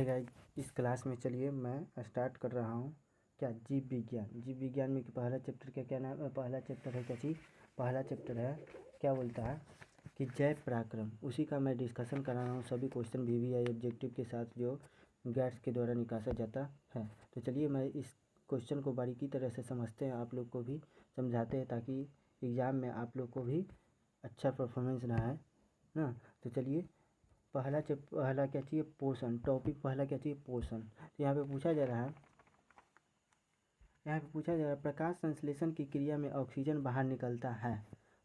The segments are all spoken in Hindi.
हाय गाइस, इस क्लास में चलिए मैं स्टार्ट कर रहा हूँ क्या जीव विज्ञान। जीव विज्ञान में पहला चैप्टर क्या नाम है? पहला चैप्टर है क्या चीज़? पहला चैप्टर है क्या बोलता है कि जैव पराक्रम। उसी का मैं डिस्कशन कर रहा हूँ। सभी क्वेश्चन VVI ऑब्जेक्टिव के साथ जो गैट्स के द्वारा निकाला जाता है। तो चलिए मैं इस क्वेश्चन को बारीकी तरह से समझते हैं, आप लोग को भी समझाते हैं ताकि एग्ज़ाम में आप लोग को भी अच्छा परफॉर्मेंस रहा है ना। तो चलिए पहला क्या चाहिए? पोषण। टॉपिक पहला क्या चाहिए? पोषण। तो यहाँ पे पूछा जा रहा है प्रकाश संश्लेषण की क्रिया में ऑक्सीजन बाहर निकलता है।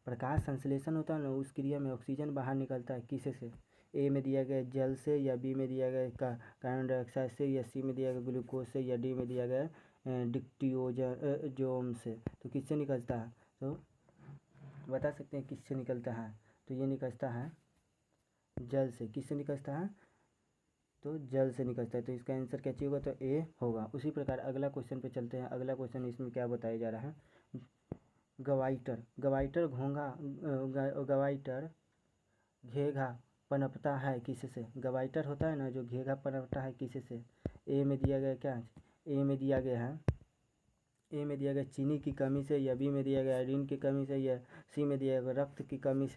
प्रकाश संश्लेषण होता है ना, उस क्रिया में ऑक्सीजन बाहर निकलता है किसे से? ए में दिया गया जल से, या बी में दिया गया कार्बन डाइऑक्साइड से, या सी में दिया गया ग्लूकोज से, या डी में दिया गया डिक्टियोजोम से। तो किससे निकलता है? तो बता सकते हैं किससे निकलता है? तो ये निकलता है जल से। किससे निकलता है? तो जल से निकलता है। तो इसका आंसर क्या चाहिए होगा? तो ए होगा। उसी प्रकार अगला क्वेश्चन पे चलते हैं। अगला क्वेश्चन इसमें क्या बताया जा रहा है? गवाइटर। गवाइटर घेघा पनपता है किससे? गवाइटर होता है ना जो घेघा पनपता है किससे? ए में दिया गया क्या? ए में दिया गया चीनी की कमी से, या बी में दिया गया आयरन की कमी से, या सी में दिया गया रक्त की कमी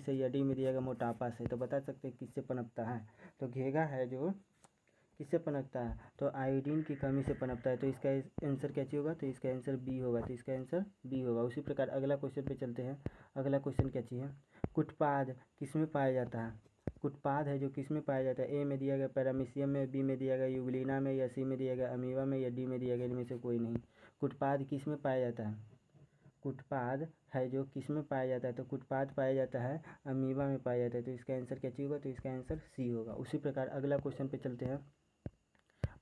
से, या डी में दिया गया मोटापा से। तो बता सकते हैं किससे पनपता है? तो घेघा है जो किससे पनपता है? तो आयोडीन की कमी से पनपता है। तो इसका आंसर क्या चाहिए होगा? तो इसका आंसर बी होगा। तो इसका आंसर बी होगा। उसी प्रकार अगला क्वेश्चन पे चलते हैं। अगला क्वेश्चन क्या चाहिए? कुटपाद किसमें पाया जाता है? कुटपाद है जो किसमें पाया जाता है? ए में दिया गया पैरामीशियम में, बी में दिया गया यूग्लिना में, या सी में दिया गया अमीबा में, या डी में दिया गया इनमें से कोई नहीं। कुटपाद किसमें पाया जाता है? कुटपाद है जो किसमें पाया जाता है? तो कुटपाद पाया जाता है अमीबा में पाया जाता है। तो इसका आंसर क्या चाहिए होगा? तो इसका आंसर सी होगा। उसी प्रकार अगला क्वेश्चन पे चलते हैं।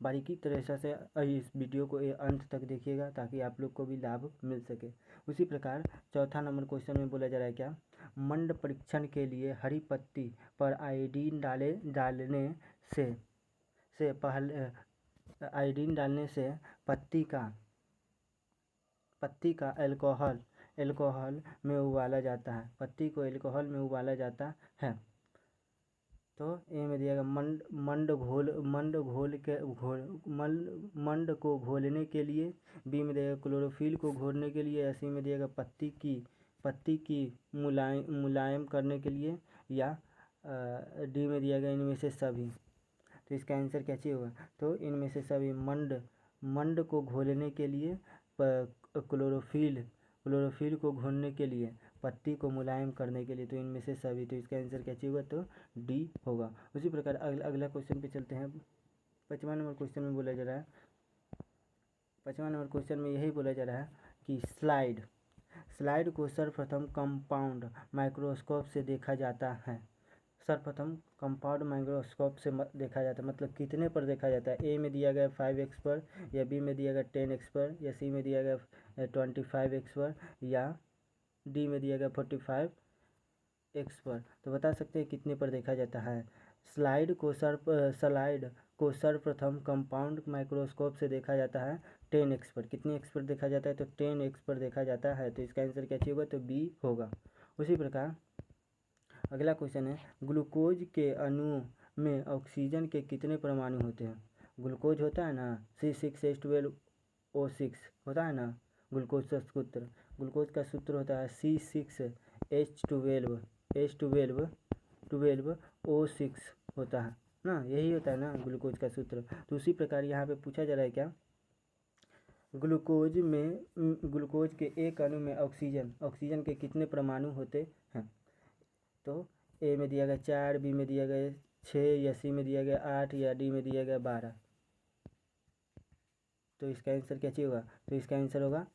बारीकी तरह से इस वीडियो को अंत तक देखिएगा ताकि आप लोग को भी लाभ मिल सके। उसी प्रकार चौथा नंबर क्वेश्चन में बोला जा रहा है क्या? मंड परीक्षण के लिए हरी पत्ती पर आयोडीन डालने से पहले आयोडीन डालने से पत्ती का एल्कोहल में उबाला जाता है। पत्ती को एल्कोहल में उबाला जाता है। तो ए में दिया गया मंड को घोलने के लिए, बी में दिया गया क्लोरोफिल को घोलने के लिए, या सी में दिया गया पत्ती की मुलायम करने के लिए, या डी में दिया गया इनमें से सभी। तो इसका आंसर क्या चाहिए होगा? तो इनमें से सभी। मंड को घोलने के लिए, क्लोरोफिल को घोलने के लिए, पत्ती को मुलायम करने के लिए। तो इनमें से सभी। तो इसका आंसर क्या चाहिए होगा? तो डी होगा। उसी प्रकार अगला क्वेश्चन पे चलते हैं। 5वां नंबर क्वेश्चन में बोला जा रहा है, 5वां नंबर क्वेश्चन में यही बोला जा रहा है कि स्लाइड को सर्वप्रथम कंपाउंड माइक्रोस्कोप से देखा जाता है। सर्वप्रथम कंपाउंड माइक्रोस्कोप से देखा जाता है मतलब कितने पर देखा जाता है? ए में दिया गया 5x पर, या बी में दिया गया 10x पर, या सी में दिया गया 25x पर, या डी में दिया गया 45x पर। तो बता सकते हैं कितने पर देखा जाता है? स्लाइड को सर्वप्रथम कंपाउंड माइक्रोस्कोप से देखा जाता है 10x पर। कितने x पर देखा जाता है? तो 10x पर देखा जाता है। तो इसका आंसर क्या चाहिए होगा? तो बी होगा। उसी प्रकार अगला क्वेश्चन है, ग्लूकोज के अणु में ऑक्सीजन के कितने परमाणु होते हैं? ग्लूकोज होता है ना C6H12O6 होता है ना ग्लूकोज का सूत्र। ग्लूकोज का सूत्र होता है C6H12O6 होता है ना, यही होता है ना ग्लूकोज का सूत्र। तो उसी प्रकार यहाँ पे पूछा जा रहा है क्या? ग्लूकोज के एक अणु में ऑक्सीजन के कितने परमाणु होते हैं? तो ए में दिया गया 4, बी में दिया गया 6, या सी में दिया गया 8, या डी में दिया गया 12। तो इसका आंसर क्या चाहिए होगा? तो इसका आंसर होगा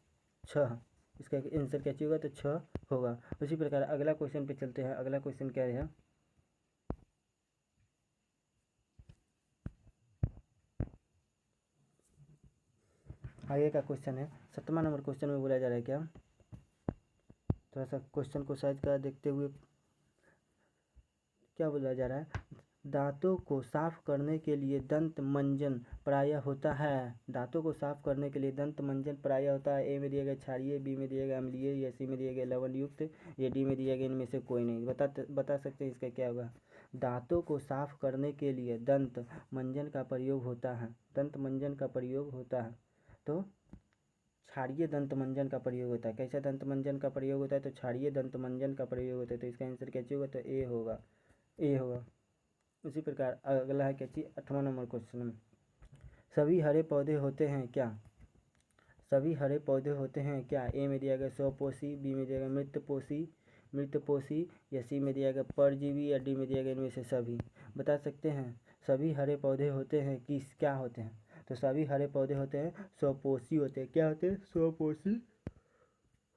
6। इसका आंसर क्या चाहिए होगा? तो 6 होगा। उसी प्रकार अगला क्वेश्चन पे चलते हैं। अगला क्वेश्चन क्या है? आगे का क्वेश्चन है 7वां नंबर क्वेश्चन में बोला जा रहा है क्या? थोड़ा सा क्वेश्चन को साइज का देखते हुए क्या बोला जा रहा है? दांतों को साफ करने के लिए दंत मंजन प्रायः होता है। दांतों को साफ करने के लिए दंत मंजन प्रायः होता है। ए में दिया गया क्षारीय, बी में दिया गया अम्लीय, या सी में दिया गया लवण युक्त, या डी में दिया गया इनमें से कोई नहीं। बता सकते हैं इसका क्या होगा। दांतों को साफ करने के लिए दंत मंजन का प्रयोग होता है। दंत मंजन का प्रयोग होता है तो क्षारीय दंत मंजन का प्रयोग होता है। कैसा दंत मंजन का प्रयोग होता है? तो क्षारीय दंत मंजन का प्रयोग होता है। तो इसका आंसर क्या होगा? तो ए होगा, ए होगा। उसी प्रकार अगला है क्या चीज 8वां नंबर क्वेश्चन में, सभी हरे पौधे होते हैं क्या? सभी हरे पौधे होते हैं क्या? ए में दिया गया स्वपोषी, बी में दिया गया मृतपोषी, या सी में दिया गया परजीवी, या डी में दिया गया इनमें से सभी। बता सकते हैं सभी हरे पौधे होते हैं किस क्या होते हैं? तो सभी हरे पौधे होते हैं स्वपोषी होते हैं। क्या होते हैं? स्वपोषी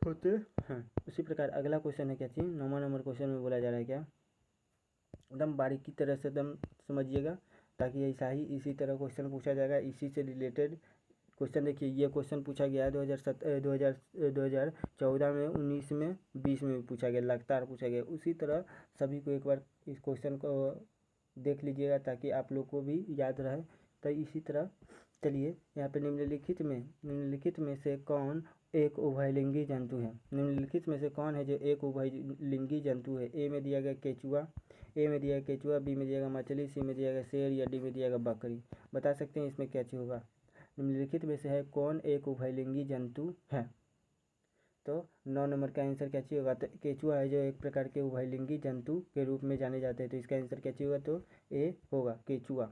होते हैं। उसी प्रकार अगला क्वेश्चन है क्या चीज 9वां नंबर क्वेश्चन में बोला जा रहा है क्या, एकदम बारीकी तरह से एकदम समझिएगा, ताकि ऐसा ही इसी तरह क्वेश्चन पूछा जाएगा। इसी से रिलेटेड क्वेश्चन देखिए, ये क्वेश्चन पूछा गया है 2014 में, 19 में, 20 में भी पूछा गया, लगातार पूछा गया। उसी तरह सभी को एक बार इस क्वेश्चन को देख लीजिएगा ताकि आप लोग को भी याद रहे। तो इसी तरह चलिए यहाँ पे निम्नलिखित में से कौन एक उभयलिंगी जंतु है? निम्नलिखित में से कौन है जो एक उभयलिंगी जंतु है? ए में दिया गया केचुआ, बी में दिया गया मछली, सी में दिया गया शेर, या डी में दिया गया बकरी। बता सकते हैं इसमें क्या चीज होगा। निम्नलिखित में से है कौन एक उभयलिंगी जंतु है? तो 9 नंबर का आंसर क्या चाहिए होगा? तो केचुआ है जो एक प्रकार के उभयलिंगी जंतु के रूप में जाने जाते हैं। तो इसका आंसर क्या चाहिए होगा? तो ए होगा, केचुआ।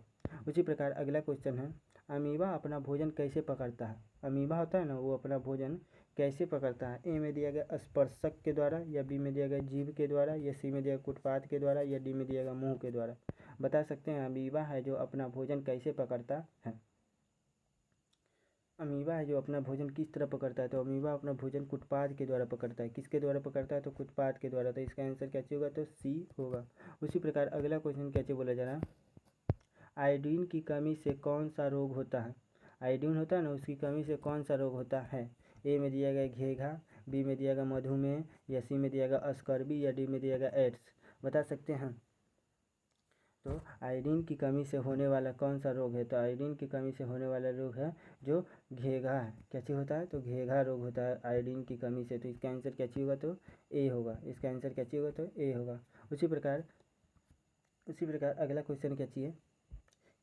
उसी प्रकार अगला क्वेश्चन है, अमीबा अपना भोजन कैसे पकड़ता है? अमीबा होता है ना, वो अपना भोजन कैसे पकड़ता है? ए में दिया गया स्पर्शक के द्वारा, या बी में दिया गया जीभ के द्वारा, या सी में दिया गया कुटपात के द्वारा, या डी में दिया गया मुंह के द्वारा। बता सकते हैं अमीबा है जो अपना भोजन कैसे पकड़ता है? अमीबा है जो अपना भोजन किस तरह पकड़ता है? तो अमीबा अपना भोजन कुटपात के द्वारा पकड़ता है। किसके द्वारा पकड़ता है? तो कुटपात के द्वारा। तो इसका आंसर क्या होगा? तो सी होगा। उसी प्रकार अगला क्वेश्चन क्या बोला जा रहा है, आयोडीन की कमी से कौन सा रोग होता है? आयोडीन होता है ना, उसकी कमी से कौन सा रोग होता है? ए में दिया गया घेघा, बी में दिया गया मधुमेह, या सी में दिया गया स्कर्वी, या डी में दिया गया एड्स। बता सकते हैं। तो आयोडीन की कमी से होने वाला कौन सा रोग है? तो आयोडीन की कमी से होने वाला रोग है जो घेघा है। कैसे होता है? तो घेघा रोग होता है आयोडीन की कमी से। तो इसका आंसर क्या होगा? तो ए होगा। इसका आंसर क्या होगा? तो ए होगा। उसी प्रकार अगला क्वेश्चन क्या चाहिए,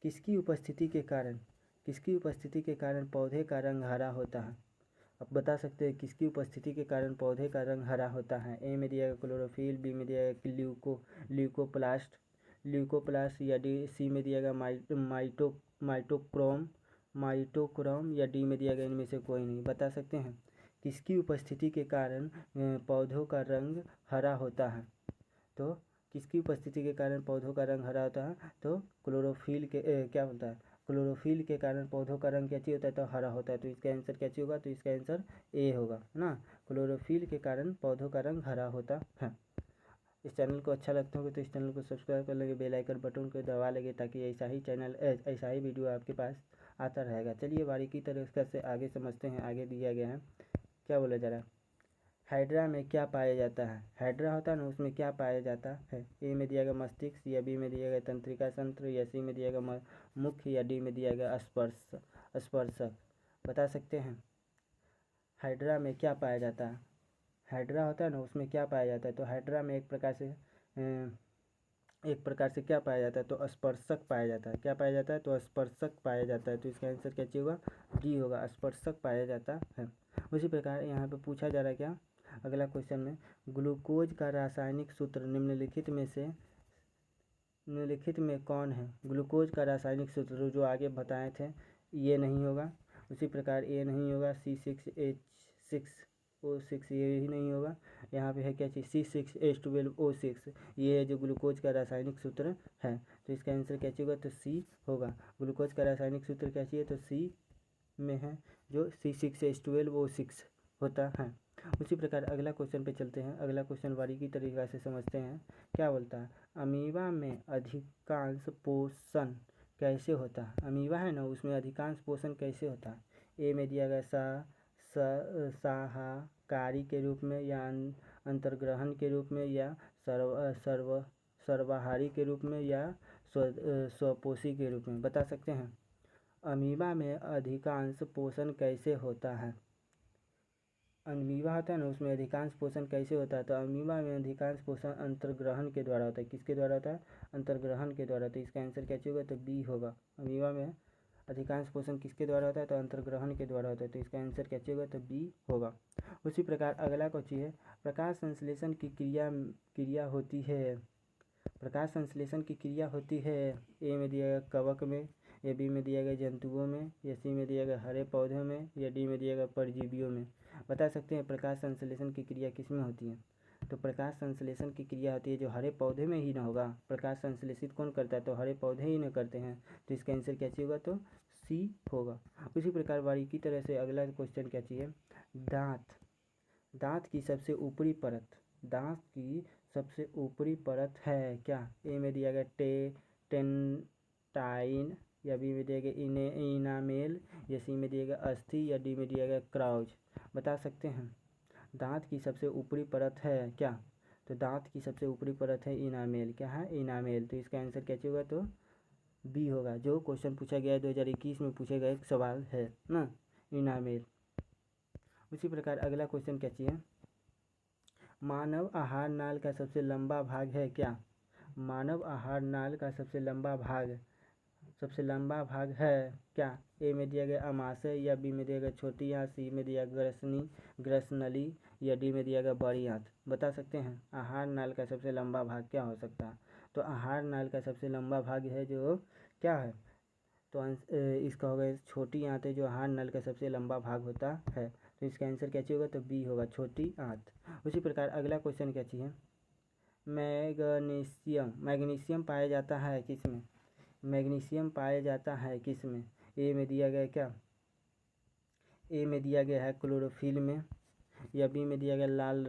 किसकी उपस्थिति के कारण पौधे का रंग हरा होता है? अब बता सकते हैं किसकी उपस्थिति के कारण पौधे का रंग हरा होता है? ए में दिया गया क्लोरोफिल, बी में दिया गया ल्यूकोप्लास्ट, या डी सी में दिया गया माइटोक्रोम, या डी में दिया गया इनमें से कोई नहीं। बता सकते हैं किसकी उपस्थिति के कारण पौधों का रंग हरा होता है? तो किसकी उपस्थिति के कारण पौधों का रंग हरा होता है? तो क्लोरोफिल के क्या बोलता है, क्लोरोफिल के कारण पौधों का रंग क्या चाहिए होता है? तो हरा होता है। तो इसका आंसर क्या होगा? तो इसका आंसर ए होगा ना, क्लोरोफिल के कारण पौधों का रंग हरा होता है। इस चैनल को अच्छा लगता होगा तो इस चैनल को सब्सक्राइब कर लेंगे, बेल आइकन बटन को दबा लेंगे, ताकि ऐसा ही वीडियो आपके पास आता रहेगा। चलिए बारीकी तरीके से आगे समझते हैं। आगे दिया गया है, क्या बोला जा रहा है, हाइड्रा में क्या पाया जाता है? हाइड्रा होता है ना, उसमें क्या पाया जाता है? ए में दिया गया मस्तिष्क, या बी में दिया गया तंत्रिका तंत्र, या सी में दिया गया मुख्य, या डी में दिया गया स्पर्शक। बता सकते हैं हाइड्रा में क्या पाया जाता है? हाइड्रा होता है ना, उसमें क्या पाया जाता है? तो हाइड्रा में एक प्रकार से क्या पाया जाता है? तो स्पर्शक पाया जाता है। क्या पाया जाता है? तो स्पर्शक पाया जाता है। तो इसका आंसर क्या होगा? डी होगा, स्पर्शक पाया जाता है। उसी प्रकार यहाँ पे पूछा जा रहा है क्या, अगला क्वेश्चन में, ग्लूकोज का रासायनिक सूत्र निम्नलिखित में कौन है? ग्लूकोज का रासायनिक सूत्र जो आगे बताए थे, ये नहीं होगा। उसी प्रकार ये नहीं होगा, C6H6O6 ये ही नहीं होगा। यहाँ पे है क्या चीज़, C6H12O6, ये है जो ग्लूकोज का रासायनिक सूत्र है। तो इसका आंसर क्या होगा? तो सी होगा। ग्लूकोज का रासायनिक सूत्र क्या चाहिए? तो सी में है जो C6H12O6 होता है। उसी प्रकार अगला क्वेश्चन पे चलते हैं। अगला क्वेश्चन बारीकी तरीक़ा से समझते हैं। क्या बोलता है, अमीबा में अधिकांश पोषण कैसे होता है? अमीबा है ना, उसमें अधिकांश पोषण कैसे होता है? ए में दिया गया साहकारी के रूप में, या अंतर्ग्रहण के रूप में, या सर्वाहारी के रूप में, या स्वपोषी के रूप में। बता सकते हैं अमीबा में अधिकांश पोषण कैसे होता है। अमीबा होता है ना, उसमें अधिकांश पोषण कैसे होता है। तो अमीबा में अधिकांश पोषण अंतर्ग्रहण के द्वारा होता है। किसके द्वारा होता है? अंतर्ग्रहण के द्वारा। तो इसका आंसर क्या होगा? तो बी होगा। अमीबा में अधिकांश पोषण किसके द्वारा होता है? तो अंतर्ग्रहण के द्वारा होता है। तो इसका आंसर क्या होगा? तो बी होगा। उसी प्रकार अगला क्वेश्चन है, प्रकाश संश्लेषण की क्रिया होती है। प्रकाश संश्लेषण की क्रिया होती है। ए में दिया गया कवक में, या बी में दिया गया जंतुओं में, या सी में दिया गया हरे पौधों में, या डी में दिया गया परजीवियों में। बता सकते हैं प्रकाश संश्लेषण की क्रिया किस में होती है। तो प्रकाश संश्लेषण की क्रिया होती है जो हरे पौधे में ही ना होगा। प्रकाश संश्लेषित कौन करता है? तो हरे पौधे ही ना करते हैं। तो इसका आंसर क्या होगा? तो सी होगा। उसी प्रकार बारीकी तरह से अगला क्वेश्चन क्या चाहिए, दांत की सबसे ऊपरी परत, दांत की सबसे ऊपरी परत है क्या? ए में दिया गया टेंटाइन, या बी में दिया गया इनामेल, या सी में दिया गया अस्थि, या डी में दिया गया क्राउच। बता सकते हैं दांत की सबसे ऊपरी परत है क्या? तो दांत की सबसे ऊपरी परत है इनामेल। क्या है? इनामेल। तो इसका आंसर क्या होगा? तो बी होगा। जो क्वेश्चन पूछा गया है 2021 में पूछे गए एक सवाल है ना, इनामेल। उसी प्रकार अगला क्वेश्चन क्या चाहिए, मानव आहार नाल का सबसे लंबा भाग है क्या? मानव आहार नाल का सबसे लंबा भाग है क्या? ए में दिया गया अमाशय, या बी में दिया गया छोटी आंत, सी में दिया ग्रसनली, या डी में दिया गया बड़ी आंत। बता सकते हैं आहार नाल का सबसे लंबा भाग क्या हो सकता है। तो आहार नाल का सबसे लंबा भाग है जो क्या है, तो इसका होगा छोटी आंत है जो आहार नल का सबसे लंबा भाग होता है। तो इसका आंसर क्या होगा? तो बी होगा, छोटी आंत। उसी प्रकार अगला क्वेश्चन क्या चाहिए, मैग्नीशियम पाया जाता है किस में? मैग्नीशियम पाया जाता है किस में? ए में दिया गया क्या, ए में दिया गया है क्लोरोफिल में, या बी में दिया गया लाल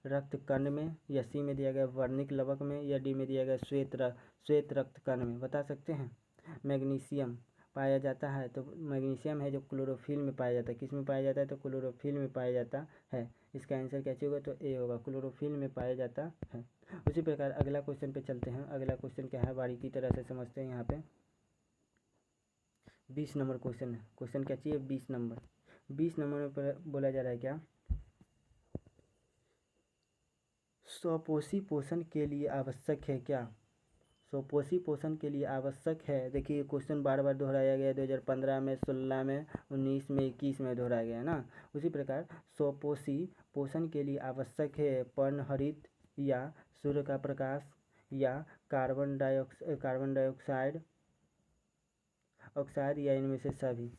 रक्त कण में, या सी में दिया गया वर्णिक लवक में, या डी में दिया गया श्वेत रक्त कण में। बता सकते हैं मैग्नीशियम पाया जाता है। तो मैग्नीशियम है जो क्लोरोफिल में पाया जाता है। किस में पाया जाता है? तो क्लोरोफिल में पाया जाता है। इसका आंसर क्या होगा? तो ए होगा, क्लोरोफिल में पाया जाता है। उसी प्रकार अगला क्वेश्चन पे चलते हैं। अगला क्वेश्चन क्या है बारीकी तरह से समझते हैं। यहाँ पे 20 नंबर क्वेश्चन है। क्वेश्चन क्या चाहिए? 20 नंबर। 20 नंबर पर बोला जा रहा है क्या, स्वपोषी पोषण के लिए आवश्यक है क्या? स्वपोषी पोषण के लिए आवश्यक है। देखिए क्वेश्चन बार बार दोहराया गया, 2015 में, 16 में, 19 में, 21 में दोहराया गया है ना। उसी प्रकार स्वपोषी पोषण के लिए आवश्यक है पर्णहरित, या सूर्य का प्रकाश, या कार्बन डाइऑक्साइड या इनमें से सभी।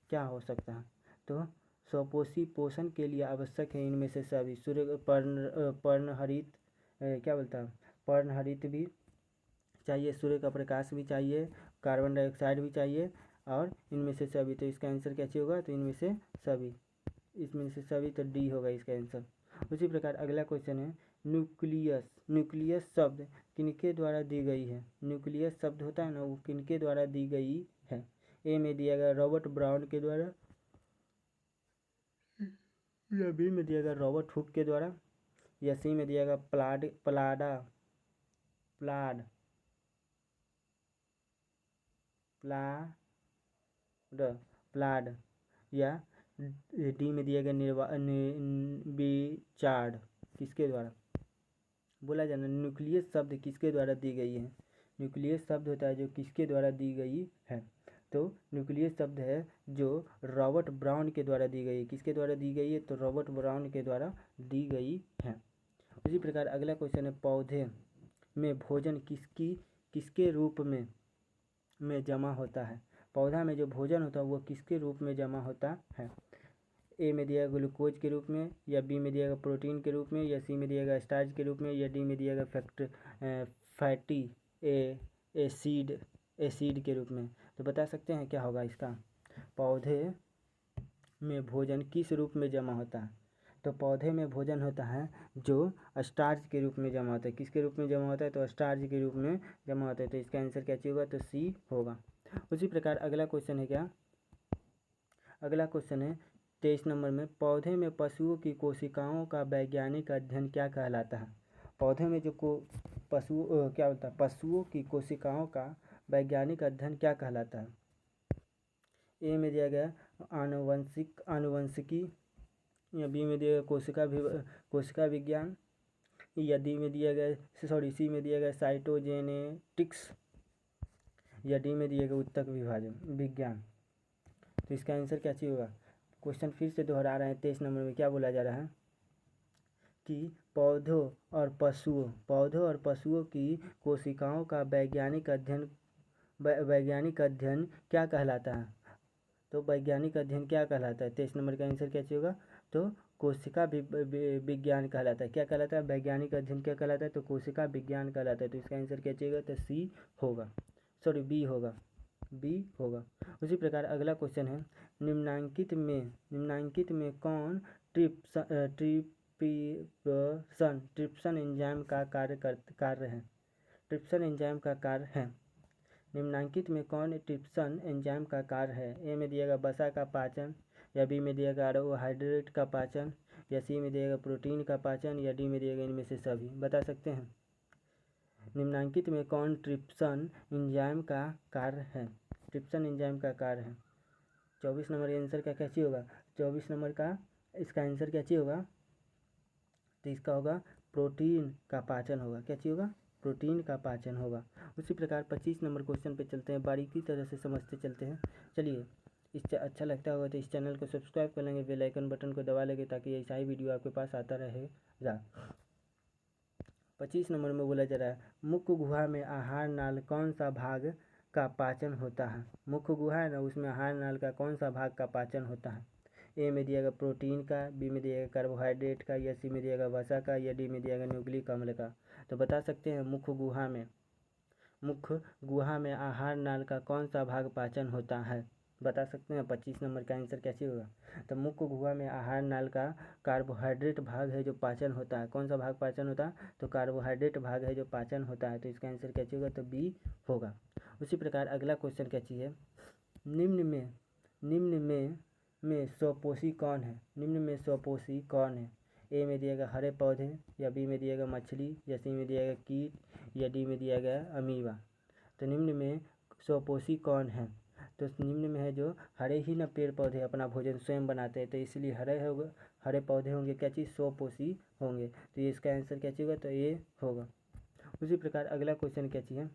क्या हो सकता है? तो स्वपोषी पोषण के लिए आवश्यक है इनमें से सभी। सूर्य पर्णहरित क्या बोलता है, पर्णहरित भी चाहिए, सूर्य का प्रकाश भी चाहिए, कार्बन डाइऑक्साइड भी चाहिए, और इनमें से सभी। तो इसका आंसर क्या होगा? तो इनमें से सभी, इसमें से सभी। तो डी होगा इसका आंसर। उसी प्रकार अगला क्वेश्चन है न्यूक्लियस शब्द किनके द्वारा दी गई है? न्यूक्लियस शब्द होता है ना, वो किनके द्वारा दी गई है? ए में दिया गया रॉबर्ट ब्राउन के द्वारा, या बी में दिया गया रॉबर्ट हुक के द्वारा, या सी में दिया गया प्लाड, या डी में दिया गया बिचार्ड। किसके द्वारा बोला जाना, न्यूक्लियस शब्द किसके द्वारा दी गई है? न्यूक्लियस शब्द होता है जो किसके द्वारा दी गई है। तो न्यूक्लियस शब्द है जो रॉबर्ट ब्राउन के द्वारा दी गई है। किसके द्वारा दी गई है? तो रॉबर्ट ब्राउन के द्वारा दी गई है। उसी प्रकार अगला क्वेश्चन है, पौधे में भोजन किसके रूप में जमा होता है? पौधा में जो भोजन होता है वो किसके रूप में जमा होता है? ए में दिया गया ग्लूकोज के रूप में, या बी में दिया गया प्रोटीन के रूप में, या सी में दिया गया स्टार्च के रूप में, या डी में दिया गया फैटी एसिड के रूप में। तो बता सकते हैं क्या होगा इसका, पौधे में भोजन किस रूप में जमा होता है? तो पौधे में भोजन होता है जो स्टार्च के रूप में जमा होता है। किसके रूप में जमा होता है? तो स्टार्च के रूप में जमा होता है। तो इसका आंसर क्या होगा? तो सी होगा। उसी प्रकार अगला क्वेश्चन है क्या, अगला क्वेश्चन है 23 नंबर में, पौधे में पशुओं की कोशिकाओं का वैज्ञानिक अध्ययन क्या कहलाता है? पौधे में जो क्या होता है, पशुओं की कोशिकाओं का वैज्ञानिक अध्ययन क्या कहलाता है? ए में दिया गया आनुवंशिकी, या बी में दिया गया कोशिका विज्ञान, या डी में दिया गया सी में दिया गया साइटोजेनेटिक्स, या डी में दिया गया उत्तक विभाजन विज्ञान। तो इसका आंसर क्या चाहिए होगा? क्वेश्चन फिर से दोहरा रहे हैं। 23 नंबर में क्या बोला जा रहा है कि पौधों और पशुओं की कोशिकाओं का वैज्ञानिक अध्ययन क्या कहलाता है? तो वैज्ञानिक अध्ययन क्या कहलाता है? 23 नंबर का आंसर क्या चाहिए होगा? तो कोशिका विज्ञान कहलाता है। क्या कहलाता है? वैज्ञानिक अध्ययन क्या कहलाता है? तो कोशिका विज्ञान कहलाता है। तो इसका आंसर क्या चाहिए? तो सी होगा, सॉरी बी होगा। उसी प्रकार अगला क्वेश्चन है, निम्नांकित में कौन ट्रिप्सन एंजाइम का कार्य है? ट्रिप्सन एंजाइम का कार्य है। निम्नांकित में कौन ट्रिप्सन एंजाइम का कार्य है? ए में दिया गया वसा का पाचन, या बी में दिया गया कार्बोहाइड्रेट का पाचन, या सी में दिया गया प्रोटीन का पाचन, या डी में दिया गया इनमें से सभी। बता सकते हैं निम्नांकित में कौन ट्रिप्सन एंजाइम का कार्य है? ट्रिप्सन एंजाइम का कार्य है। 24 नंबर आंसर का क्या चाहिए होगा? 24 नंबर का इसका आंसर क्या चाहिए होगा? तो इसका होगा प्रोटीन का पाचन होगा। क्या चाहिए होगा? प्रोटीन का पाचन होगा। उसी प्रकार 25 नंबर क्वेश्चन पे चलते हैं, बारीकी तरह से समझते चलते हैं। चलिए, इस अच्छा लगता होगा तो इस चैनल को सब्सक्राइब कर लेंगे, बेल आइकन बटन को दबा लेंगे ताकि ऐसा ही वीडियो आपके पास आता रहेगा। 25 नंबर में बोला जा रहा है, मुख्य गुहा में आहार नाल कौन सा भाग का पाचन होता है? मुख्य गुहा है ना, उसमें आहार नाल का कौन सा भाग का पाचन होता है? ए में दिया गया प्रोटीन का, बी में दिया गया कार्बोहाइड्रेट का, या सी में दिया गया वसा का, या डी में दिया गया न्यूक्लिक अम्ल का। तो बता सकते हैं मुख्य गुहा में आहार नाल का कौन सा भाग पाचन होता है? बता सकते हैं। 25 नंबर का आंसर कैसे होगा? तो मुख्य गुहा में आहार नाल का कार्बोहाइड्रेट भाग है जो पाचन होता है। कौन सा भाग पाचन होता है? तो कार्बोहाइड्रेट भाग है जो पाचन होता है। तो इसका आंसर कैसे होगा? तो बी होगा। उसी प्रकार अगला क्वेश्चन क्या चाहिए, निम्न में स्वपोषी कौन है? निम्न में स्वपोषी कौन है? ए में दिया गया हरे पौधे, या बी में दिया गया मछली, या सी में दिया गया कीट, या डी में दिया गया अमीबा। तो निम्न में स्वपोषी कौन है? तो निम्न में है जो हरे ही न पेड़ पौधे अपना भोजन स्वयं बनाते हैं, तो इसलिए हरे पौधे होंगे क्या चीज़? स्वपोषी होंगे। तो ये इसका आंसर क्या चाहिए? तो ये होगा। उसी प्रकार अगला क्वेश्चन क्या चाहिए,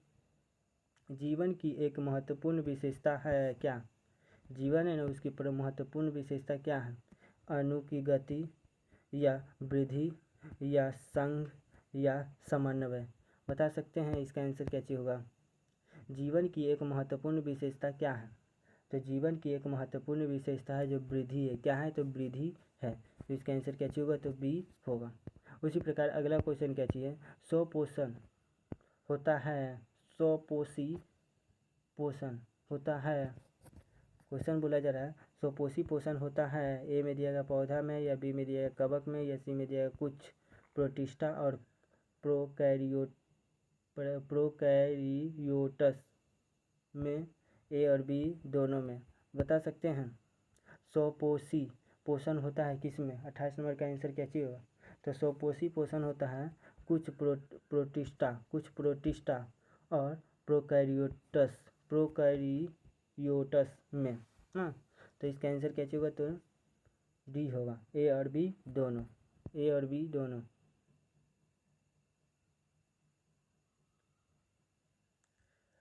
जीवन की एक महत्वपूर्ण विशेषता है क्या? जीवन है ना, उसकी महत्वपूर्ण विशेषता क्या है? अणु की गति, या वृद्धि, या संघ, या समन्वय। बता सकते हैं इसका आंसर क्या चाहिए होगा? जीवन की एक महत्वपूर्ण विशेषता क्या है? तो जीवन की एक महत्वपूर्ण विशेषता है जो वृद्धि है। क्या है? तो वृद्धि है। तो इसका आंसर क्या चाहिए होगा? तो बी होगा। उसी प्रकार अगला क्वेश्चन क्या चाहिए, स्वपोषण होता है, स्वपोषी पोषण होता है। क्वेश्चन बोला जा रहा है स्वपोषी पोषण होता है। ए में दिया गया पौधा में, या बी में दिया गया कवक में, या सी में दिया गया कुछ प्रोटिस्टा और प्रोकैरियोट्स में, ए और बी दोनों में। बता सकते हैं स्वपोषी पोषण होता है किस में? 28 नंबर का आंसर क्या चाहिए होगा? तो स्वपोषी पोषण होता है कुछ प्रोटिस्टा और प्रोकैरियोट्स में। हाँ, तो इसका आंसर क्या चाहिए होगा? तो डी होगा, ए और बी दोनों।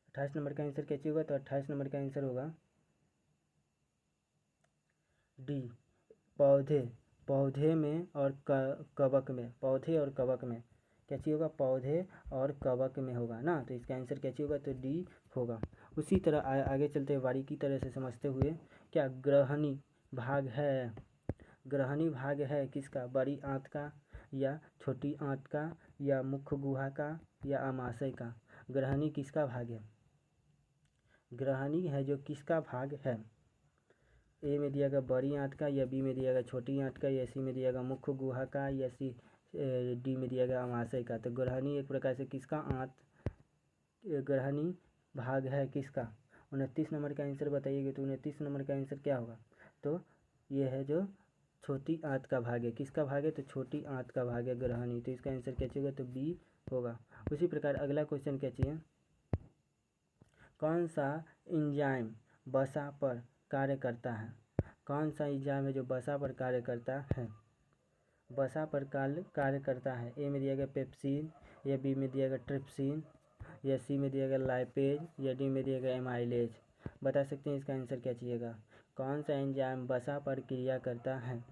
28 नंबर का आंसर क्या चाहिए होगा? तो 28 नंबर का आंसर होगा डी, पौधे में और कवक में। पौधे और कवक में क्या चाहिए होगा? पौधे और कवक में होगा ना। तो इसका आंसर क्या चाहिए होगा? तो डी होगा। उसी तरह आगे चलते हैं, बारीकी तरह से समझते हुए। क्या ग्रहणी भाग है किसका? बड़ी आंत का, या छोटी आंत का, या मुख्य गुहा का, या आमाशय का? ग्रहणी किसका भाग है? ग्रहणी है जो किसका भाग है? ए में दिया गया बड़ी आंत का, या बी में दिया गया छोटी आंत का, या सी में दिया गया मुख्य गुहा का, या डी में दिया गया अमाशय का। तो ग्रहणी एक प्रकार से किसका ग्रहणी भाग है किसका? 29 नंबर का आंसर बताइएगा। तो 29 नंबर का आंसर क्या होगा? तो ये है जो छोटी आंत का भाग है, किसका भाग है तो छोटी आंत का भाग है ग्रहणी, तो इसका आंसर क्या होगा तो बी होगा। उसी प्रकार अगला क्वेश्चन क्या चाहिए, कौन सा एंजाइम वसा पर कार्य करता है, कौन सा एंजाइम है जो वसा पर कार्य करता है, वसा पर कार्य करता है। ए में दिया गया पेप्सिन, या बी में दिया गया ट्रिप्सिन, या सी में दिया गया लाइपेज, या डी में दिया गया एमाइलेज। बता सकते हैं इसका आंसर क्या चाहिएगा, कौन सा एंजाइम वसा पर क्रिया करता है,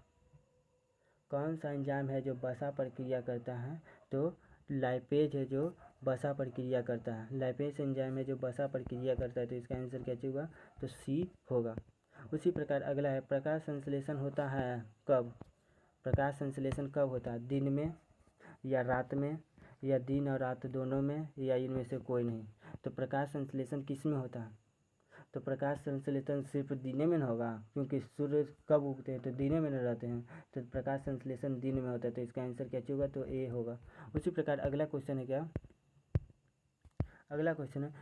कौन सा एंजाइम है जो वसा पर क्रिया करता है, तो लाइपेज है जो वसा पर क्रिया करता है, लाइपेज एंजाइम है जो वसा पर क्रिया करता है, तो इसका आंसर क्या होगा तो सी होगा। उसी प्रकार अगला है प्रकाश संश्लेषण होता है कब, प्रकाश संश्लेषण कब होता है, दिन में या रात में, या दिन और रात दोनों में, या इनमें से कोई नहीं। तो प्रकाश संश्लेषण किस में होता है, तो प्रकाश संश्लेषण सिर्फ दिन में न होगा, क्योंकि सूर्य कब उगते हैं तो दिन में न रहते हैं, तो प्रकाश संश्लेषण दिन में होता है, तो इसका आंसर क्या होगा तो ए होगा। उसी प्रकार अगला क्वेश्चन है क्या, अगला क्वेश्चन है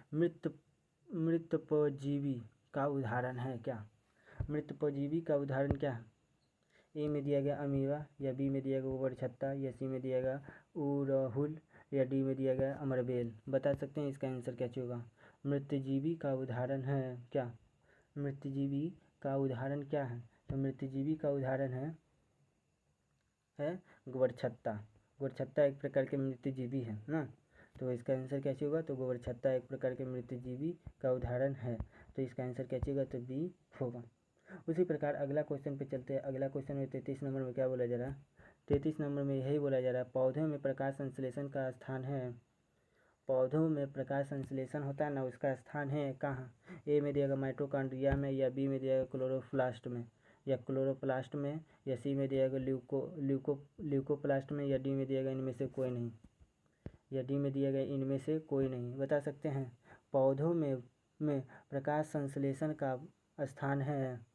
मृतपजीवी का उदाहरण है क्या, मृतपजीवी का उदाहरण क्या है। ए में दिया गया अमीबा, या बी में दिया गया गोबरछत्ता, या सी में दिया गया उड़हुल, या डी में दिया गया अमरबेल। बता सकते हैं इसका आंसर क्या होगा, मृतजीवी का उदाहरण है क्या, मृतजीवी का उदाहरण क्या है, तो मृतजीवी का उदाहरण है गोबरछत्ता, गोबरछत्ता एक प्रकार के मृतजीवी है ना, तो इसका आंसर क्या होगा तो गोबरछत्ता एक प्रकार के मृतजीवी का उदाहरण है, तो इसका आंसर क्या होगा तो बी होगा। उसी प्रकार अगला क्वेश्चन पे चलते हैं। अगला क्वेश्चन में 33 नंबर में क्या बोला जा रहा है, 33 नंबर में यही बोला जा रहा है पौधों में प्रकाश संश्लेषण का स्थान है, पौधों में प्रकाश संश्लेषण होता है ना उसका स्थान है कहाँ। ए में दिया गया माइटोकॉन्ड्रिया में, या बी में दिया गया क्लोरोप्लास्ट में, या क्लोरोप्लास्ट में, या सी में दिया गया ल्यूकोप्लास्ट में, या डी में दिया गया इनमें से कोई नहीं, या डी में दिया गया इनमें से कोई नहीं। बता सकते हैं पौधों में प्रकाश संश्लेषण का स्थान है,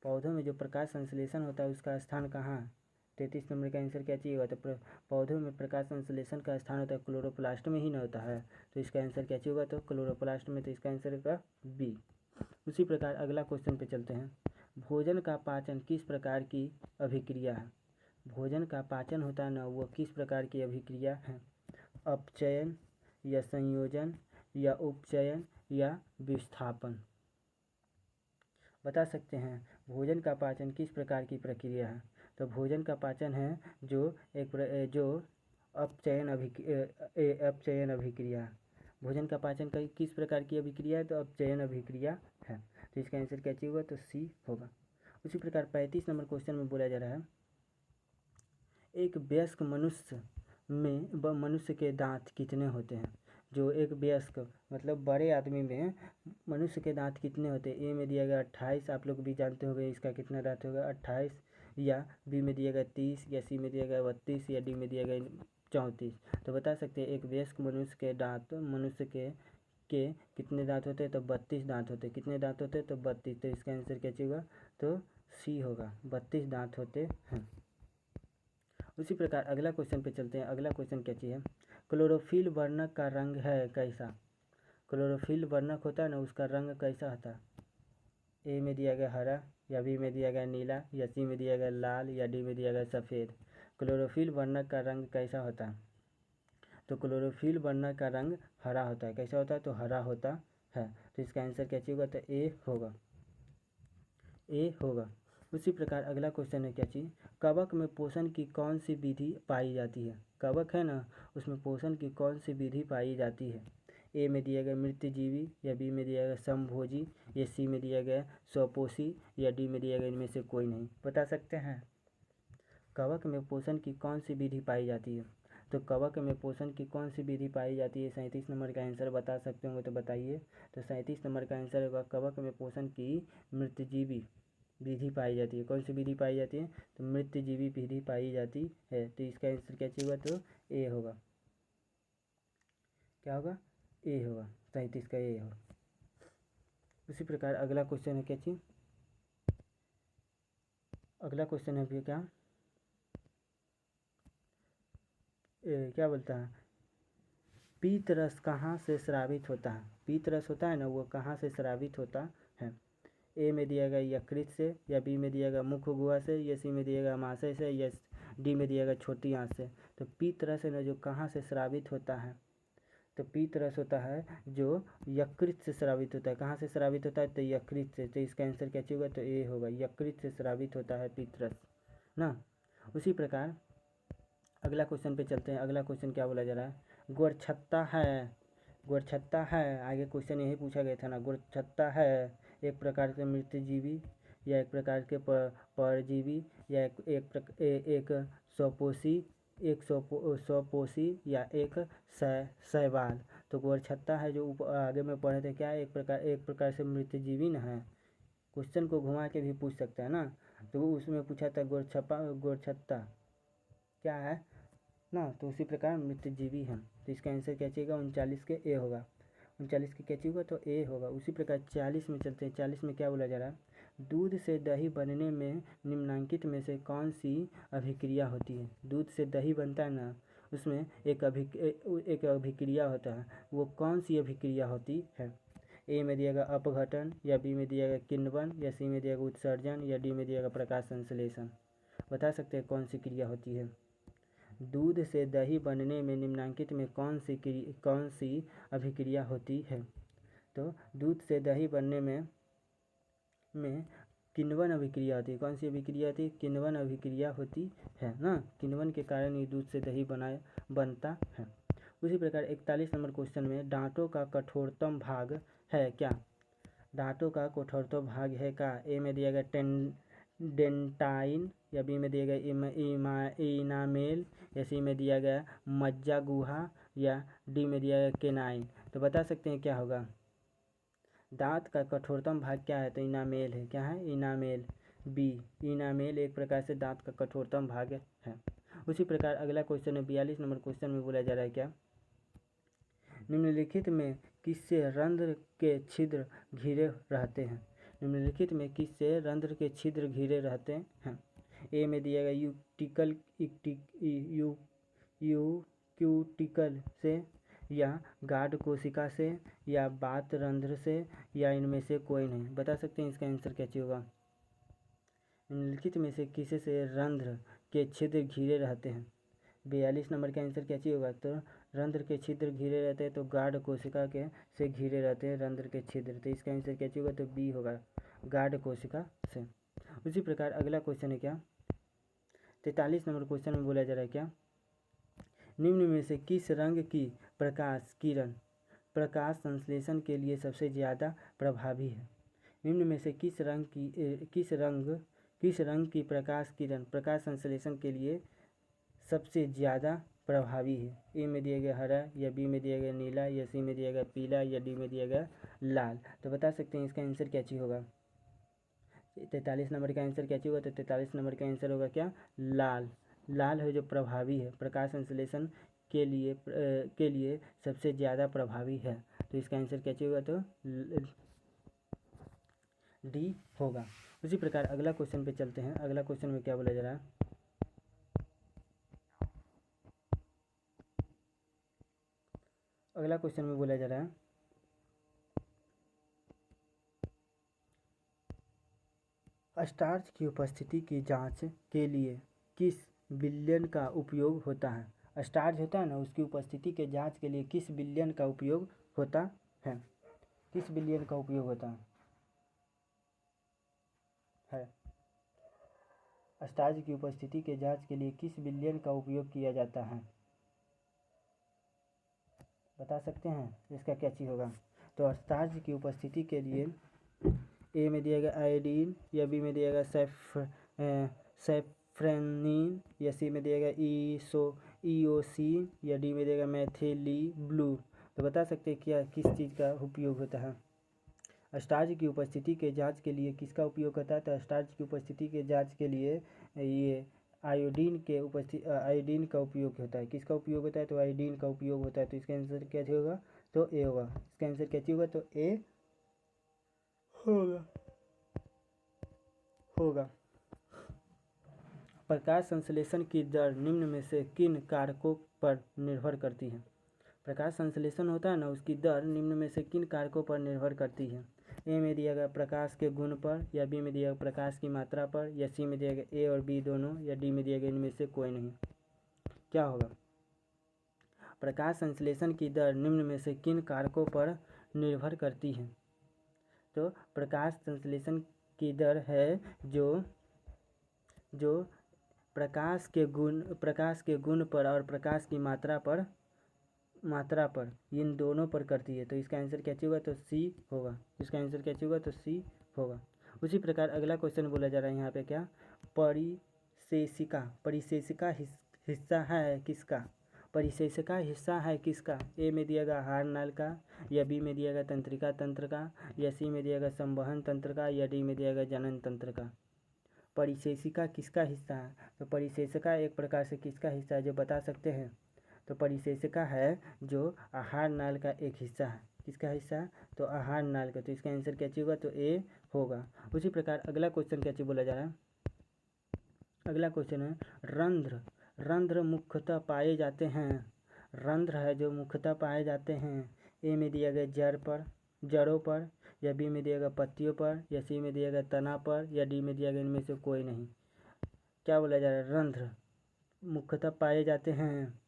पौधों में जो प्रकाश संश्लेषण होता है उसका स्थान कहाँ। 33 नंबर का आंसर क्या चाहिए, तो पौधों में प्रकाश संश्लेषण का स्थान होता है क्लोरोप्लास्ट में ही न होता है, तो इसका आंसर क्या होगा तो क्लोरोप्लास्ट में, तो इसका आंसर होगा बी। उसी प्रकार अगला क्वेश्चन पे चलते हैं। भोजन का पाचन किस प्रकार की अभिक्रिया है, भोजन का पाचन होता है ना वो किस प्रकार की अभिक्रिया है, अपचयन, या संयोजन, या उपचयन, या विस्थापन। बता सकते हैं भोजन का पाचन किस प्रकार की प्रक्रिया है, तो भोजन का पाचन है जो अपचयन अभिक्रिया है, भोजन का पाचन का किस प्रकार की अभिक्रिया है तो अपचयन अभिक्रिया है, तो इसका आंसर क्या होगा तो सी होगा। उसी प्रकार 35 नंबर क्वेश्चन में बोला जा रहा है एक वयस्क मनुष्य के दांत कितने होते हैं, जो एक वयस्क मतलब बड़े आदमी में मनुष्य के दांत कितने होते हैं। ए में दिया गया 28, आप लोग भी जानते होंगे इसका कितना दांत होगा 28, या बी में दिया गया 30, या सी में दिया गया 32, या डी में दिया गया 34। तो बता सकते हैं एक वयस्क मनुष्य के कितने दांत होते हैं तो 32 दांत होते हैं, कितने दांत होते हैं तो 32, तो इसका आंसर क्या होगा तो सी होगा, 32 दांत होते हैं। उसी प्रकार अगला क्वेश्चन पे चलते हैं। अगला क्वेश्चन क्या चाहिए, क्लोरोफिल वर्णक का रंग है कैसा, क्लोरोफिल वर्णक होता है ना उसका रंग कैसा होता है। ए में दिया गया हरा, या बी में दिया गया नीला, या सी में दिया गया लाल, या डी में दिया गया सफ़ेद। क्लोरोफिल वर्णक का रंग कैसा होता है, तो क्लोरोफिल वर्णक का रंग हरा होता है, कैसा होता है तो हरा होता है, तो इसका आंसर क्या होगा तो ए होगा, ए होगा। उसी प्रकार अगला क्वेश्चन है क्या चीज़, कवक में पोषण की कौन सी विधि पाई जाती है, कवक है ना उसमें पोषण की कौन सी विधि पाई जाती है। ए में दिया गया मृतजीवी, या बी में दिया गया समभोजी, या सी में दिया गया स्वपोषी, या डी में दिया गया इनमें से कोई नहीं। बता सकते हैं कवक में पोषण की कौन सी विधि पाई जाती है, तो कवक में पोषण की कौन सी विधि पाई जाती है। 37 नंबर का आंसर बता सकते होंगे तो बताइए, तो 37 नंबर का आंसर होगा कवक में पोषण की मृतजीवी विधि पाई जाती है। कौन सी विधि पाई जाती है तो मृतजीवी विधि पाई जाती है, तो इसका आंसर क्या होगा तो ए होगा, क्या होगा ए होगा, 37 का ए होगा। उसी प्रकार अगला क्वेश्चन है क्या चीज, अगला क्वेश्चन है भैया क्या बोलता है पीत रस कहाँ से स्रावित होता है, पीत रस होता है ना वो कहाँ से स्रावित होता है। ए में दिया गया यकृत से, या बी में दिया गया मुख्य गुहा से, या सी में दिया गया आमाशय से, या डी में दिया गया छोटी आंत से। तो पित्त रस जो कहाँ से स्रावित होता है, तो पित्त रस होता है जो यकृत से स्रावित होता है। कहाँ से स्रावित होता है, तो यकृत से। तो इसका आंसर क्या होगा, तो ए होगा, यकृत से स्रावित होता है पित्त रस ना। उसी प्रकार अगला क्वेश्चन पे चलते हैं। अगला क्वेश्चन क्या बोला जा रहा है, गोरछत्ता है, गोरछत्ता है, आगे क्वेश्चन यही पूछा गया था ना। गोरछत्ता है एक प्रकार के मृतजीवी या एक प्रकार के परजीवी या एक स्वपोषी या एक शैवाल। तो गोरछत्ता है जो आगे में पढ़े थे क्या, एक प्रकार से मृतजीवी न है। क्वेश्चन को घुमा के भी पूछ सकता है ना। तो उसमें पूछा था गोरछत्ता क्या है ना, तो उसी प्रकार मृतजीवी है। तो इसका आंसर क्या चाहिएगा, 39 के ए होगा। 39 के क्या चाहिए, तो ए होगा। उसी प्रकार 40 में चलते हैं। 40 में क्या बोला जा रहा है, दूध से दही बनने में निम्नलिखित में से कौन सी अभिक्रिया होती है। दूध से दही बनता है ना, उसमें एक अभिक्रिया होता है, वो कौन सी अभिक्रिया होती है। ए में दिया गया अपघटन, या बी में दिया गया किण्वन, या सी में दिया गया उत्सर्जन, या डी में दिया गया प्रकाश संश्लेषण। बता सकते हैं कौन सी क्रिया होती है। दूध से दही बनने में निम्नलिखित में कौन सी अभिक्रिया होती है। तो दूध से दही बनने में किण्वन अभिक्रिया होती है। कौन सी अभिक्रिया होती है, किण्वन अभिक्रिया होती है ना। किण्वन के कारण ये दूध से दही बनता है। उसी प्रकार 41 नंबर क्वेश्चन में दांतों का कठोरतम भाग है क्या। दांतों का कठोरतम भाग है क्या। ए में दिया गया डेंटाइन, या बी में दिया गया इनामेल, या सी में दिया गया मज्जा गुहा, या डी में दिया गया केनाइन। तो बता सकते हैं क्या होगा। दांत का कठोरतम भाग क्या है, तो इनामेल है। क्या है, इनामेल, बी इनामेल एक प्रकार से दांत का कठोरतम भाग है। उसी प्रकार अगला क्वेश्चन है 42 नंबर क्वेश्चन में बोला जा रहा है क्या, निम्नलिखित में किससे रंध्र के छिद्र घिरे रहते हैं। निम्नलिखित में किससे रंध्र के छिद्र घिरे रहते हैं। ए में दिया गया क्यूटिकल से, या गार्ड कोशिका से, या बात रंध्र से, या इनमें से कोई नहीं। बता सकते हैं इसका आंसर क्या होगा। निम्नलिखित में से किसी से रंध्र के छिद्र घिरे रहते हैं। 42 नंबर का आंसर क्या होगा, तो रंध्र के छिद्र घिरे रहते हैं, तो गार्ड कोशिका के से घिरे रहते हैं रंध्र के छिद्र। तो इसका आंसर क्या होगा, तो बी होगा, गार्ड कोशिका से। उसी प्रकार अगला क्वेश्चन है क्या, 43 नंबर क्वेश्चन में बोला जा रहा है क्या, निम्न में से किस रंग की प्रकाश किरण प्रकाश संश्लेषण के लिए सबसे ज़्यादा प्रभावी है। निम्न में से किस रंग की प्रकाश किरण प्रकाश संश्लेषण के लिए सबसे ज़्यादा प्रभावी है। ए में दिया गया हरा, या बी में दिया गया नीला, या सी में दिया गया पीला, या डी में दिया गया लाल। तो बता सकते हैं इसका आंसर क्या चीज़ होगा। 43 नंबर का आंसर क्या होगा, तो 43 नंबर का आंसर होगा क्या, लाल। लाल है जो प्रभावी है, प्रकाश संश्लेषण के लिए सबसे ज़्यादा प्रभावी है। तो इसका आंसर क्या होगा, तो डी होगा। उसी प्रकार अगला क्वेश्चन पे चलते हैं। अगला क्वेश्चन में क्या बोला जा रहा है, अगला क्वेश्चन में बोला जा रहा है स्टार्च की उपस्थिति की जांच के लिए किस विलयन का उपयोग होता है। स्टार्च होता है ना, उसकी उपस्थिति के जांच के लिए किस विलयन का उपयोग होता है। किस विलयन का उपयोग होता है। स्टार्च की उपस्थिति के जांच के लिए किस विलयन का उपयोग किया जाता है। बता सकते हैं इसका क्या चीज़ होगा। तो स्टार्च की उपस्थिति के लिए ए में दिया गया आयोडीन, या बी में दिया गया सैफ्रेनिन, या सी में दिया गया ईओसी, या डी में दिया गया मैथिली ब्लू। तो बता सकते हैं क्या किस चीज़ का उपयोग होता है। स्टार्च की उपस्थिति के जांच के लिए किसका उपयोग होता है। तो स्टार्च की उपस्थिति के जांच के लिए ये आयोडीन का उपयोग होता है। किसका उपयोग होता है, तो आयोडीन का उपयोग होता है। तो इसका आंसर क्या होगा, तो ए होगा। इसका आंसर क्या होगा, तो ए होगा। प्रकाश संश्लेषण की दर निम्न में से किन कारकों पर निर्भर करती है। प्रकाश संश्लेषण होता है ना, उसकी दर निम्न में से किन कारकों पर निर्भर करती है। ए में दिया गया प्रकाश के गुण पर, या बी में दिया गया प्रकाश की मात्रा पर, या सी में दिया गया ए और बी दोनों, या डी में दिया गया इनमें से कोई नहीं। क्या होगा? प्रकाश संश्लेषण की दर निम्न में से किन कारकों पर निर्भर करती है? तो प्रकाश संश्लेषण की दर है जो प्रकाश के गुण पर और प्रकाश की मात्रा पर इन दोनों पर करती है। तो इसका आंसर क्या होगा? तो सी होगा। इसका आंसर क्या होगा? तो सी होगा। उसी प्रकार अगला क्वेश्चन बोला जा रहा है यहाँ पे, क्या? परिशेषिका हिस्सा है किसका? परिशेषिका हिस्सा है किसका? ए में दिया गया आहार नाल का, या बी में दिया गया तंत्रिका तंत्र का, या सी में दिया गया संवहन तंत्र का, या डी में दिया गया जनन तंत्र का। परिशेषिका किसका हिस्सा है? तो परिशेषिका एक प्रकार से किसका हिस्सा है जो बता सकते हैं? तो परिशेषिका है जो आहार नाल का एक हिस्सा है। किसका हिस्सा है? तो आहार नाल का। तो इसका आंसर क्या होगा? तो ए होगा। उसी प्रकार अगला क्वेश्चन क्या बोला जा रहा है? अगला क्वेश्चन है रंध्र। रंध्र मुख्यतः पाए जाते हैं। रंध्र है जो मुख्यतः पाए जाते हैं। ए में दिया गया जड़ों पर, या बी में दिया गया पत्तियों पर, या सी में दिया गया तना पर, या डी में दिया गया इनमें से कोई नहीं। क्या बोला जा रहा है? रंध्र मुख्यतः पाए जाते हैं।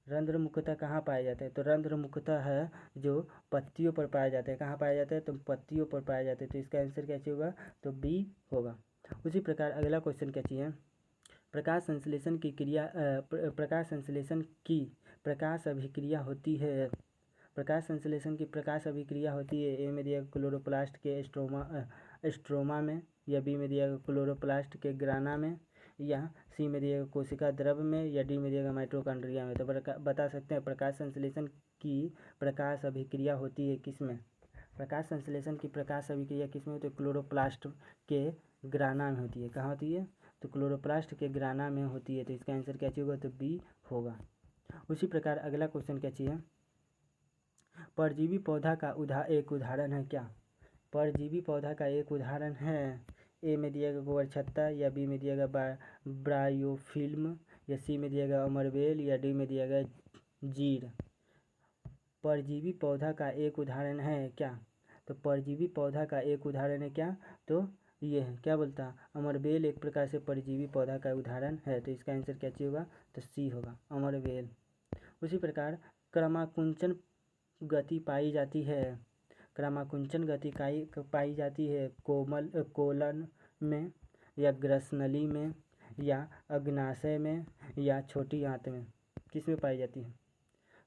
रंध्र मुख्यतः कहाँ पाए जाते हैं? तो रंध्र मुख्यतः है जो पत्तियों पर पाए जाते हैं। कहाँ पाए जाते हैं? तो पत्तियों पर पाए जाते हैं। तो इसका आंसर क्या होगा? तो बी होगा। उसी प्रकार अगला क्वेश्चन क्या चाहिए? प्रकाश संश्लेषण की प्रकाश अभिक्रिया होती है। प्रकाश संश्लेषण की प्रकाश अभिक्रिया होती है। ए में दिया क्लोरोप्लास्ट के स्ट्रोमा में, या बी में दिया क्लोरोप्लास्ट के ग्राना में, या सी में दिया कोशिका द्रव में, या डी में दिया माइटोकॉन्ड्रिया में। तो बता सकते हैं प्रकाश संश्लेषण की प्रकाश अभिक्रिया होती है किस में? प्रकाश संश्लेषण की प्रकाश अभिक्रिया किस में होती है? क्लोरोप्लास्ट के ग्राना में होती है। कहाँ होती है? तो क्लोरोप्लास्ट के ग्राना में होती है। तो इसका आंसर क्या होगा? तो बी होगा। उसी प्रकार अगला क्वेश्चन क्या चाहिए? परजीवी पौधा का एक उदाहरण है। क्या? परजीवी पौधा का एक उदाहरण है। ए में दिया गया गोबर छत्ता, या बी में दिया गया ब्रायोफिल्म, या सी में दिया गया अमरबेल, या डी में दिया गया जीर। परजीवी पौधा का एक उदाहरण है क्या? तो परजीवी पौधा का एक उदाहरण है क्या? तो ये है, क्या बोलता? अमरबेल एक प्रकार से परजीवी पौधा का उदाहरण है। तो इसका आंसर क्या होगा? तो सी होगा, अमरबेल। उसी प्रकार क्रमाकुंचन गति पाई जाती है। क्रमाकुंचन गति पाई जाती है कोलन में, या ग्रसनली में, या अग्नाशय में, या छोटी आंत में। किस में पाई जाती है?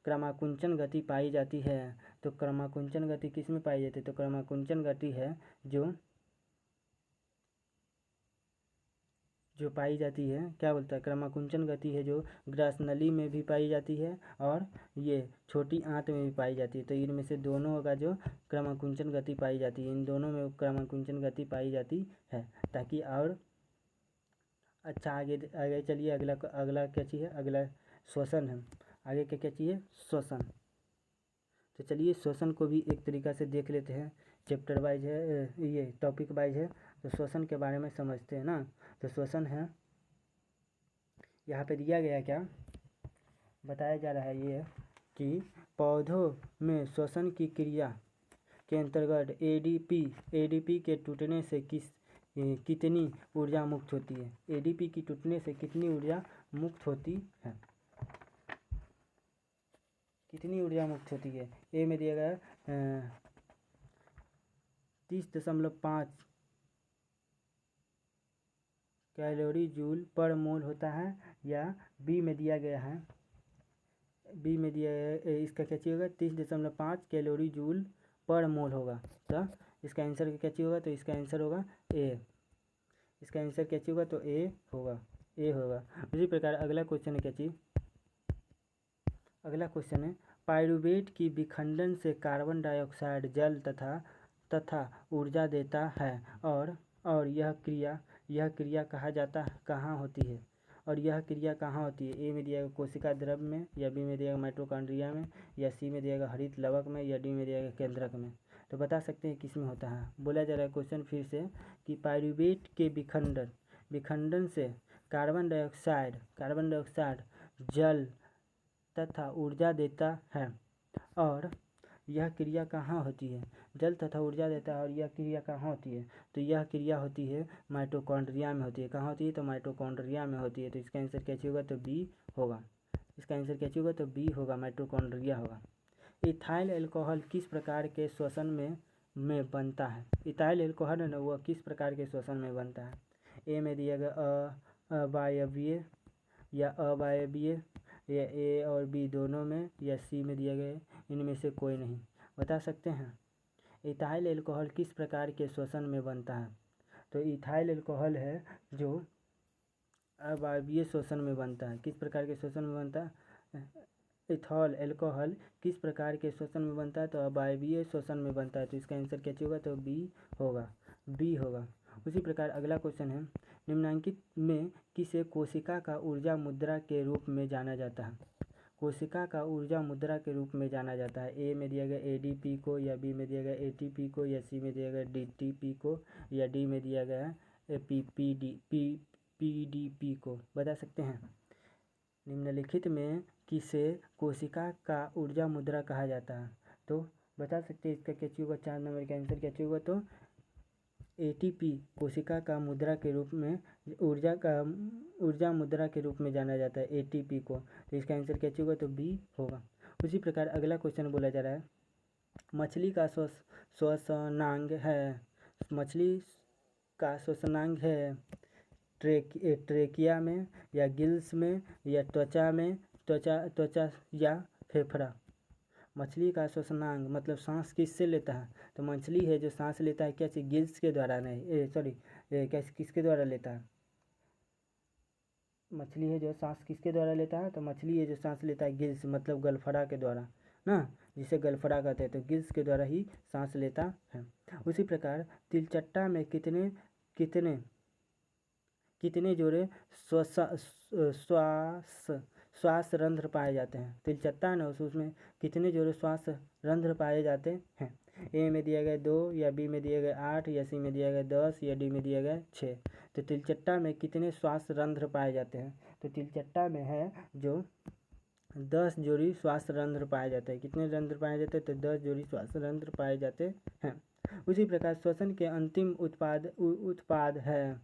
क्रमाकुंचन गति पाई जाती है। तो क्रमाकुंचन गति किस में पाई जाती है? तो क्रमाकुंचन गति है जो पाई जाती है, क्या बोलता है? क्रमाकुंचन गति है जो ग्रसनली में भी पाई जाती है और ये छोटी आंत में भी पाई जाती है। तो इनमें से दोनों होगा जो क्रमाकुंचन गति पाई जाती है। इन दोनों में क्रमाकुंचन गति पाई जाती है। ताकि और अच्छा आगे चलिए। अगला क्या चाहिए? अगला श्वसन है। आगे क्या चाहिए? श्वसन। तो चलिए श्वसन को भी एक तरीका से देख लेते हैं। चैप्टर वाइज है, ये टॉपिक वाइज है। तो श्वसन के बारे में समझते हैं ना। तो श्वसन है, यहाँ पे दिया गया क्या बताया जा रहा है ये कि पौधों में श्वसन की क्रिया के अंतर्गत एडीपी के टूटने से कितनी ऊर्जा मुक्त होती है? एडीपी की टूटने से कितनी ऊर्जा मुक्त होती है? कितनी ऊर्जा मुक्त होती है? ए में दिया गया 30.5 कैलोरी जूल पर मोल होता है, या बी में दिया गया है इसका क्या चाहिए होगा? 30.5 कैलोरी जूल पर मोल होगा। तो इसका आंसर क्या चाहिए होगा? तो इसका आंसर होगा ए। इसका आंसर क्या चाहिए होगा? तो ए होगा। उसी प्रकार अगला क्वेश्चन है क्या चीज़? अगला क्वेश्चन है पाइरूवेट की विखंडन से कार्बन डाइऑक्साइड जल तथा ऊर्जा देता है, और यह क्रिया कहाँ होती है? और यह क्रिया कहाँ होती है? ए में दिया गया कोशिका द्रव में, या बी में दिया गया माइटोकॉन्ड्रिया में, या सी में दिया गया हरित लवक में, या डी में दिया गया केंद्रक में। तो बता सकते हैं किस में होता है? बोला जा रहा है क्वेश्चन फिर से कि पाइरूवेट के विखंडन से कार्बन डाइऑक्साइड जल तथा ऊर्जा देता है, और यह क्रिया कहाँ होती है? जल तथा ऊर्जा देता है और यह क्रिया कहाँ होती है? तो यह क्रिया होती है माइटोकॉन्ड्रिया में होती है। कहाँ होती है? तो माइटोकॉन्ड्रिया में होती है। तो इसका आंसर क्या होगा? तो बी होगा। इसका आंसर क्या होगा? तो बी होगा, माइटोकॉन्ड्रिया होगा। इथाइल अल्कोहल किस प्रकार के श्वसन में बनता है? इथाइल अल्कोहल है ना, वह किस प्रकार के श्वसन में बनता है? ए में दिया गया अवायवीय या अवायवीय, या ए और बी दोनों में, या सी में दिया गया इनमें से कोई नहीं। बता सकते हैं इथाइल अल्कोहल किस प्रकार के श्वसन में बनता है? तो इथाइल अल्कोहल है जो अवायवीय श्वसन में बनता है। किस प्रकार के श्वसन में बनता है? इथाइल अल्कोहल किस प्रकार के श्वसन में बनता है? तो अवायवीय श्वसन में बनता है। तो इसका आंसर क्या होगा? तो बी होगा, बी होगा। उसी प्रकार अगला क्वेश्चन है, निम्नलिखित में किसे कोशिका का ऊर्जा मुद्रा के रूप में जाना जाता है? कोशिका का ऊर्जा मुद्रा के रूप में जाना जाता है। ए में दिया गया एडीपी को, या बी में दिया गया एटीपी को, या सी में दिया गया डीटीपी को, या डी में दिया गया पीडीपी को। बता सकते हैं निम्नलिखित में किसे कोशिका का ऊर्जा मुद्रा कहा जाता है? तो बता सकते हैं इसका क्या होगा? 4 नंबर का आंसर क्या होगा? तो एटीपी कोशिका का मुद्रा के रूप में ऊर्जा मुद्रा के रूप में जाना जाता है, एटीपी को। तो इसका आंसर क्या होगा? तो बी होगा। उसी प्रकार अगला क्वेश्चन बोला जा रहा है, मछली का श्वसनांग है, मछली का श्वसनांग है ट्रेकिया में, या गिल्स में, या त्वचा या फेफड़ा। मछली का श्वसनांग मतलब सांस किससे लेता है? तो मछली है जो सांस लेता है कैसे? गिल्स के द्वारा नहीं, सॉरी कैसे, किसके द्वारा लेता है? मछली है जो सांस किसके द्वारा लेता है? तो मछली है जो सांस लेता है गिल्स मतलब गलफड़ा के द्वारा ना, जिसे गलफड़ा कहते हैं। तो गिल्स के द्वारा ही सांस लेता है। उसी प्रकार तिलचट्टा में कितने कितने कितने जोड़े श्वास रंध्र पाए जाते हैं? तिलचट्टा ना, उसमें कितने जोड़े श्वास रंध्र पाए जाते हैं? ए में दिया गया 2, या बी में दिया गया 8, या सी में दिया गया 10, या डी में दिया गया 6। तो तिलचट्टा में कितने श्वास रंध्र पाए जाते हैं? तो तिलचट्टा में है जो 10 जोड़ी श्वास रंध्र पाए जाते हैं। कितने रंध्र पाए जाते हैं? तो 10 जोड़ी श्वास रंध्र पाए जाते हैं। उसी प्रकार श्वसन के अंतिम उत्पाद है,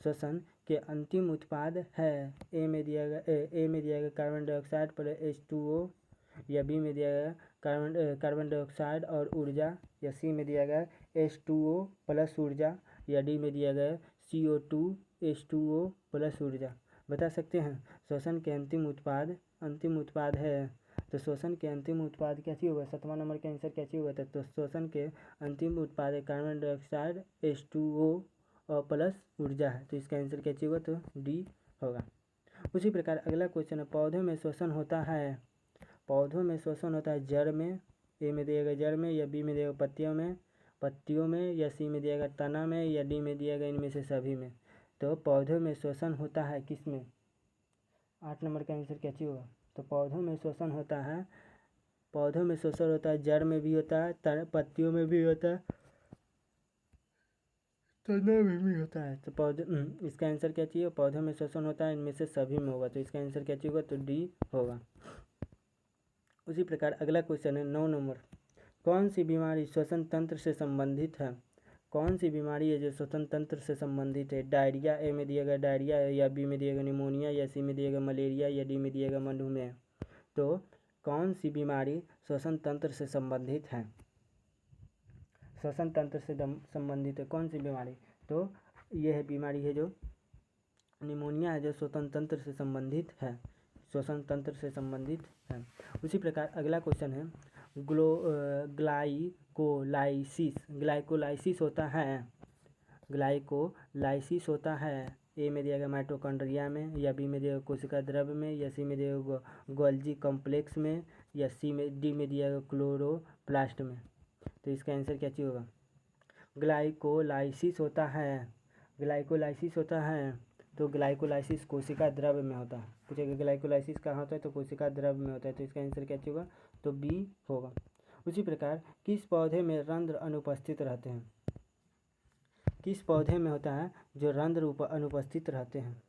श्वसन के अंतिम उत्पाद है। ए में दिया गया कार्बन डाइऑक्साइड प्लस H2O, या बी में दिया गया कार्बन डाइऑक्साइड और ऊर्जा, या सी में दिया गया H2O प्लस ऊर्जा, या डी में दिया गया CO2 H2O प्लस ऊर्जा। बता सकते हैं श्वसन के अंतिम उत्पाद है। तो श्वसन के अंतिम उत्पाद क्या होगा? 7वां नंबर का आंसर क्या होगा? तो श्वसन के अंतिम उत्पाद है कार्बन डाइऑक्साइड H2O और प्लस ऊर्जा है। तो इसका आंसर क्या होगा? तो डी होगा। उसी प्रकार अगला क्वेश्चन है, पौधों में श्वसन होता है, पौधों में श्वसन होता है जड़ में। ए में दिया गया जड़ में, या बी में दिया गया पत्तियों में, या सी में दिया गया तना में, या डी में दिया गया इनमें से सभी में। तो पौधों में श्वसन होता है किस में? 8 नंबर का आंसर क्या होगा? तो पौधों में श्वसन होता है, पौधों में श्वसन होता है जड़ में भी होता है, पत्तियों में भी होता है, तना में भी होता है। तो पौधे इसका आंसर क्या चाहिए? पौधों में श्वसन होता है इनमें से सभी में होगा। तो इसका आंसर क्या होगा? तो डी होगा। उसी प्रकार अगला क्वेश्चन है 9 नंबर, कौन सी बीमारी श्वसन तंत्र से संबंधित है? कौन सी बीमारी है जो श्वसन तंत्र से संबंधित है? डायरिया, ए में दिया गया डायरिया है, या बी में दिया गया निमोनिया, या सी में दिया गया मलेरिया, या डी में दिया गया मधुमेह। तो कौन सी बीमारी श्वसन तंत्र से संबंधित है? श्वसन तंत्र से संबंधित है कौन सी बीमारी? तो यह बीमारी है जो निमोनिया है, जो श्वसन तंत्र से संबंधित है, श्वसन तंत्र से संबंधित है। उसी प्रकार अगला क्वेश्चन है, ग्लाइकोलाइसिस होता है, ए में दिया गया माइटोकॉन्ड्रिया में, या बी में दिया गया कोशिका द्रव्य में, या सी में दिया गया गोल्जी कॉम्प्लेक्स में, या डी में दिया गया क्लोरोप्लास्ट में। तो इसका आंसर क्या होगा? ग्लाइकोलाइसिस होता है। तो ग्लाइकोलाइसिस कोशिका द्रव्य में होता है। पूछेगा ग्लाइकोलाइसिस कहाँ होता है? तो कोशिका द्रव्य में होता है। तो इसका आंसर क्या होगा? तो बी होगा। उसी प्रकार किस पौधे में रंध्र अनुपस्थित रहते हैं? किस पौधे में होता है जो रंध्र अनुपस्थित रहते हैं?